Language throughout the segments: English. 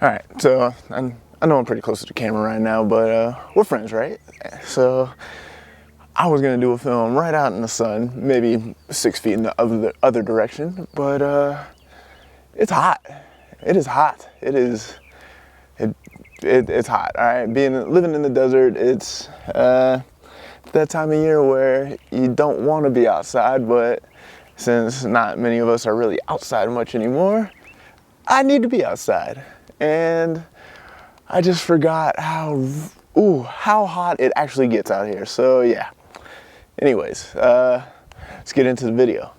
All right, so I know I'm pretty close to the camera right now, but we're friends, right? So I was gonna do a film right out in the sun, maybe 6 feet in the other direction, but it's hot. It is hot. It's hot. All right, living in the desert, it's that time of year where you don't want to be outside, but since not many of us are really outside much anymore, I need to be outside. And I just forgot how hot it actually gets out here. So yeah. Anyways, let's get into the video.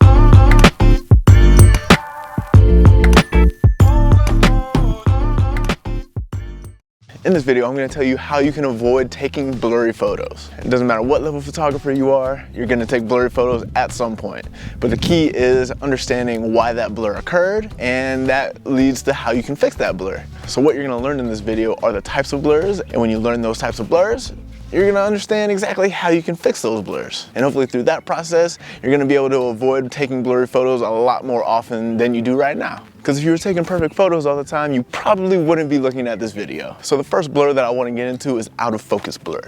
In this video, I'm going to tell you how you can avoid taking blurry photos. It doesn't matter what level photographer you are, you're going to take blurry photos at some point. But the key is understanding why that blur occurred, and that leads to how you can fix that blur. So what you're going to learn in this video are the types of blurs, and when you learn those types of blurs, you're going to understand exactly how you can fix those blurs. And hopefully through that process, you're going to be able to avoid taking blurry photos a lot more often than you do right now. Because if you were taking perfect photos all the time, you probably wouldn't be looking at this video. So the first blur that I want to get into is out of focus blur.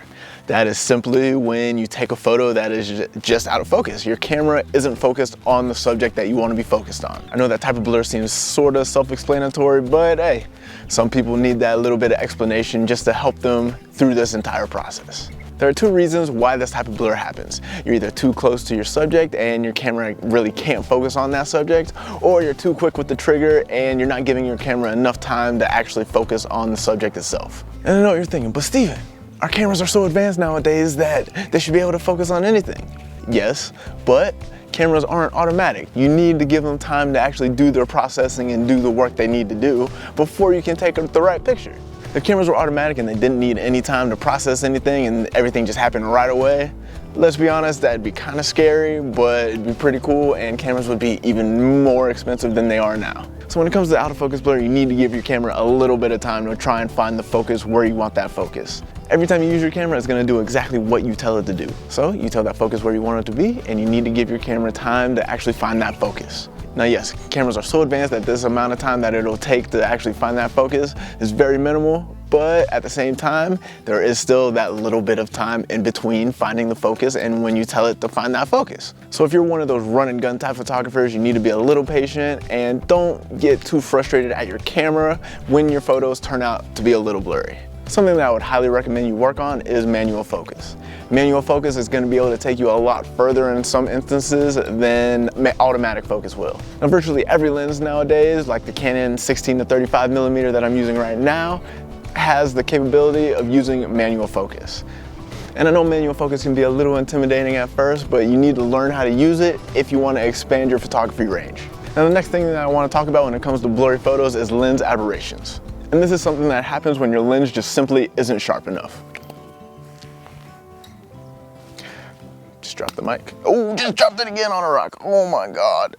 That is simply when you take a photo that is just out of focus. Your camera isn't focused on the subject that you want to be focused on. I know that type of blur seems sort of self-explanatory, but hey, some people need that little bit of explanation just to help them through this entire process. There are two reasons why this type of blur happens. You're either too close to your subject and your camera really can't focus on that subject, or you're too quick with the trigger and you're not giving your camera enough time to actually focus on the subject itself. And I know what you're thinking, but Steven, our cameras are so advanced nowadays that they should be able to focus on anything. Yes, but cameras aren't automatic. You need to give them time to actually do their processing and do the work they need to do before you can take the right picture. If cameras were automatic and they didn't need any time to process anything and everything just happened right away, let's be honest, that'd be kind of scary, but it'd be pretty cool, and cameras would be even more expensive than they are now. So when it comes to out of focus blur, you need to give your camera a little bit of time to try and find the focus where you want that focus. Every time you use your camera, it's going to do exactly what you tell it to do. So you tell that focus where you want it to be, and you need to give your camera time to actually find that focus. Now yes, cameras are so advanced that this amount of time that it'll take to actually find that focus is very minimal, but at the same time, there is still that little bit of time in between finding the focus and when you tell it to find that focus. So if you're one of those run and gun type photographers, you need to be a little patient and don't get too frustrated at your camera when your photos turn out to be a little blurry. Something that I would highly recommend you work on is manual focus. Manual focus is going to be able to take you a lot further in some instances than automatic focus will. Now virtually every lens nowadays, like the Canon 16 to 35mm that I'm using right now, has the capability of using manual focus. And I know manual focus can be a little intimidating at first, but you need to learn how to use it if you want to expand your photography range. Now the next thing that I want to talk about when it comes to blurry photos is lens aberrations. And this is something that happens when your lens just simply isn't sharp enough. Just dropped the mic. Oh, just dropped it again on a rock. Oh my God.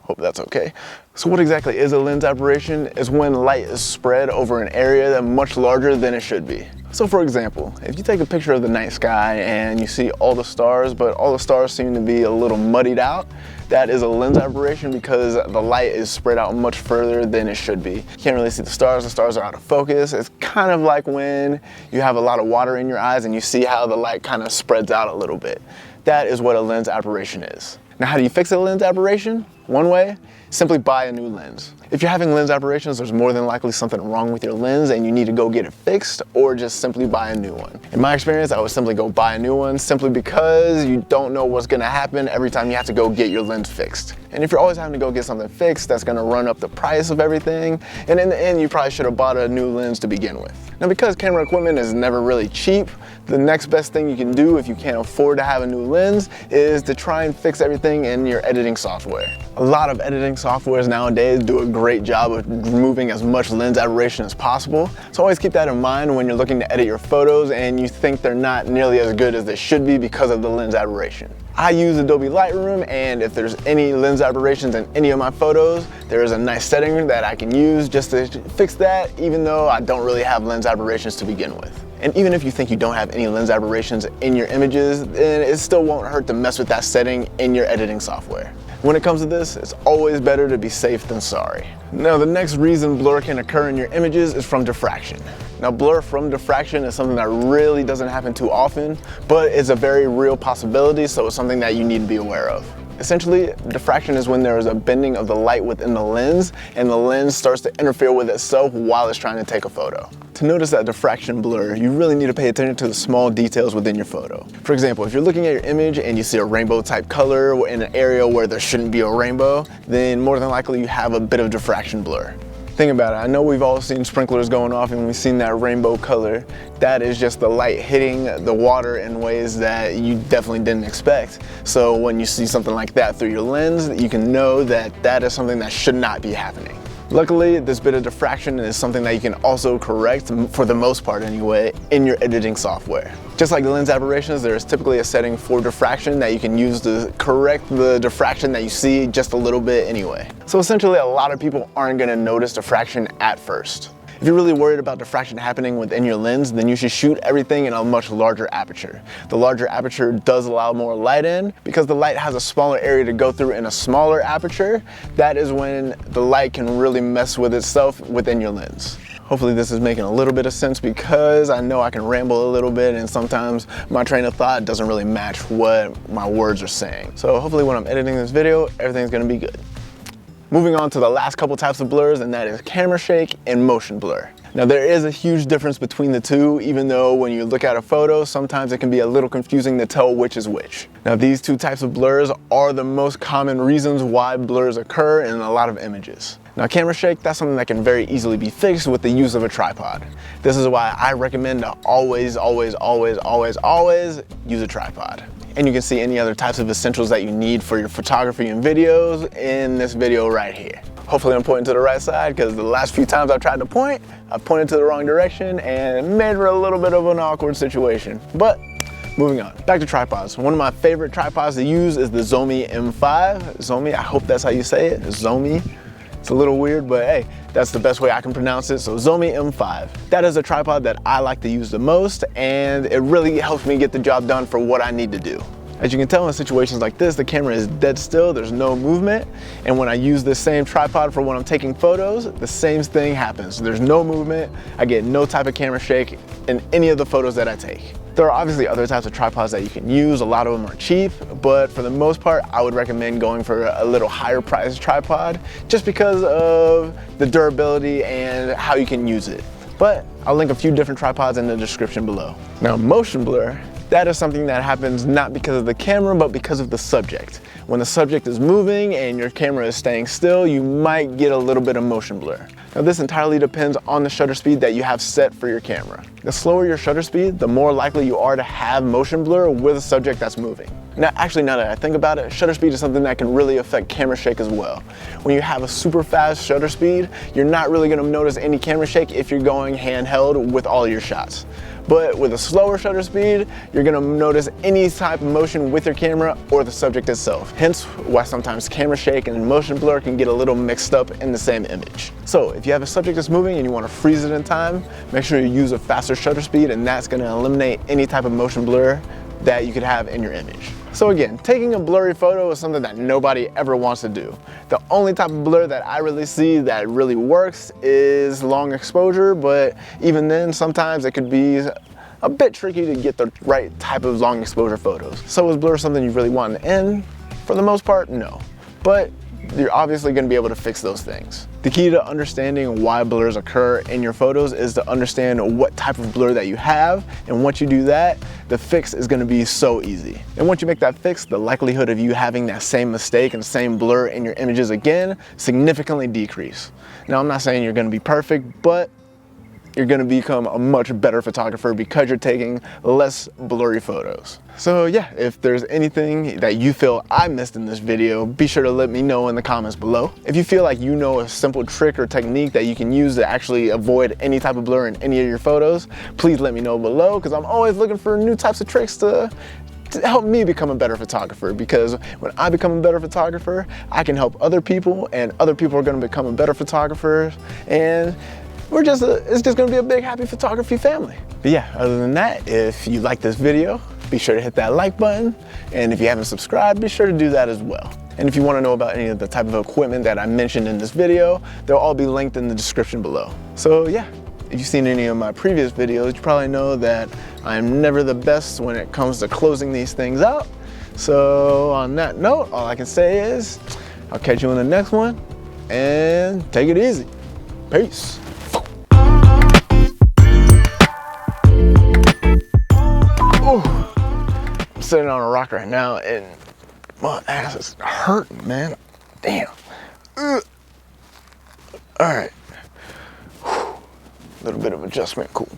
Hope that's okay. So what exactly is a lens aberration? Is when light is spread over an area that's much larger than it should be. So for example, if you take a picture of the night sky and you see all the stars, but all the stars seem to be a little muddied out, that is a lens aberration because the light is spread out much further than it should be. You can't really see the stars are out of focus. It's kind of like when you have a lot of water in your eyes and you see how the light kind of spreads out a little bit. That is what a lens aberration is. Now how do you fix a lens aberration? One way, simply buy a new lens. If you're having lens aberrations, there's more than likely something wrong with your lens and you need to go get it fixed, or just simply buy a new one. In my experience, I would simply go buy a new one simply because you don't know what's gonna happen every time you have to go get your lens fixed. And if you're always having to go get something fixed, that's gonna run up the price of everything. And in the end, you probably should have bought a new lens to begin with. Now, because camera equipment is never really cheap, the next best thing you can do if you can't afford to have a new lens is to try and fix everything in your editing software. A lot of editing softwares nowadays do a great job of removing as much lens aberration as possible. So always keep that in mind when you're looking to edit your photos and you think they're not nearly as good as they should be because of the lens aberration. I use Adobe Lightroom, and if there's any lens aberrations in any of my photos, there is a nice setting that I can use just to fix that, even though I don't really have lens aberrations to begin with. And even if you think you don't have any lens aberrations in your images, then it still won't hurt to mess with that setting in your editing software. When it comes to this, it's always better to be safe than sorry. Now, the next reason blur can occur in your images is from diffraction. Now, blur from diffraction is something that really doesn't happen too often, but it's a very real possibility, so it's something that you need to be aware of. Essentially, diffraction is when there is a bending of the light within the lens, and the lens starts to interfere with itself while it's trying to take a photo. To notice that diffraction blur, you really need to pay attention to the small details within your photo. For example, if you're looking at your image and you see a rainbow type color in an area where there shouldn't be a rainbow, then more than likely you have a bit of diffraction blur. Think about it, I know we've all seen sprinklers going off and we've seen that rainbow color. That is just the light hitting the water in ways that you definitely didn't expect. So when you see something like that through your lens, you can know that that is something that should not be happening. Luckily, this bit of diffraction is something that you can also correct, for the most part anyway, in your editing software. Just like the lens aberrations, there is typically a setting for diffraction that you can use to correct the diffraction that you see just a little bit anyway. So essentially, a lot of people aren't going to notice diffraction at first. If you're really worried about diffraction happening within your lens, then you should shoot everything in a much larger aperture. The larger aperture does allow more light in. Because the light has a smaller area to go through in a smaller aperture, that is when the light can really mess with itself within your lens. Hopefully this is making a little bit of sense, because I know I can ramble a little bit and sometimes my train of thought doesn't really match what my words are saying. So hopefully when I'm editing this video, everything's gonna be good. Moving on to the last couple types of blurs, and that is camera shake and motion blur. Now, there is a huge difference between the two, even though when you look at a photo, sometimes it can be a little confusing to tell which is which. Now, these two types of blurs are the most common reasons why blurs occur in a lot of images. Now, camera shake, that's something that can very easily be fixed with the use of a tripod. This is why I recommend to always use a tripod. And you can see any other types of essentials that you need for your photography and videos in this video right here. Hopefully I'm pointing to the right side, because the last few times I've tried to point, I've pointed to the wrong direction and made for a little bit of an awkward situation. But moving on, back to tripods. One of my favorite tripods to use is the Zomi M5. Zomi, I hope that's how you say it, Zomi. It's a little weird, but hey, that's the best way I can pronounce it. So Zomi M5. That is a tripod that I like to use the most, and it really helps me get the job done for what I need to do. As you can tell, in situations like this, the camera is dead still, there's no movement. And when I use this same tripod for when I'm taking photos, the same thing happens. There's no movement, I get no type of camera shake in any of the photos that I take. There are obviously other types of tripods that you can use. A lot of them are cheap, but for the most part, I would recommend going for a little higher priced tripod, just because of the durability and how you can use it. But I'll link a few different tripods in the description below. Now, motion blur, that is something that happens not because of the camera, but because of the subject. When the subject is moving and your camera is staying still, you might get a little bit of motion blur. Now, this entirely depends on the shutter speed that you have set for your camera. The slower your shutter speed, the more likely you are to have motion blur with a subject that's moving. Now, actually, now that I think about it, shutter speed is something that can really affect camera shake as well. When you have a super fast shutter speed, you're not really gonna notice any camera shake if you're going handheld with all your shots. But with a slower shutter speed, you're gonna notice any type of motion with your camera or the subject itself. Hence why sometimes camera shake and motion blur can get a little mixed up in the same image. So if you have a subject that's moving and you wanna freeze it in time, make sure you use a faster shutter speed, and that's gonna eliminate any type of motion blur that you could have in your image. So again, taking a blurry photo is something that nobody ever wants to do. The only type of blur that I really see that really works is long exposure, but even then, sometimes it could be a bit tricky to get the right type of long exposure photos. So is blur something you really want in the end? For the most part, no. But you're obviously going to be able to fix those things. The key to understanding why blurs occur in your photos is to understand what type of blur that you have, and once you do that, the fix is going to be so easy. And once you make that fix, the likelihood of you having that same mistake and same blur in your images again significantly decrease. Now, I'm not saying you're going to be perfect, but you're going to become a much better photographer because you're taking less blurry photos. So yeah, if there's anything that you feel I missed in this video, be sure to let me know in the comments below. If you feel like you know a simple trick or technique that you can use to actually avoid any type of blur in any of your photos, please let me know below, because I'm always looking for new types of tricks to help me become a better photographer. Because when I become a better photographer, I can help other people, and other people are going to become a better photographer, and it's just gonna be a big happy photography family. But yeah, other than that, if you like this video, be sure to hit that like button. And if you haven't subscribed, be sure to do that as well. And if you want to know about any of the type of equipment that I mentioned in this video, they'll all be linked in the description below. So yeah, if you've seen any of my previous videos, you probably know that I'm never the best when it comes to closing these things out. So on that note, all I can say is, I'll catch you in the next one, and take it easy. Peace. Ooh. I'm sitting on a rock right now, and my ass is hurting, man. Damn. All right. A little bit of adjustment, cool.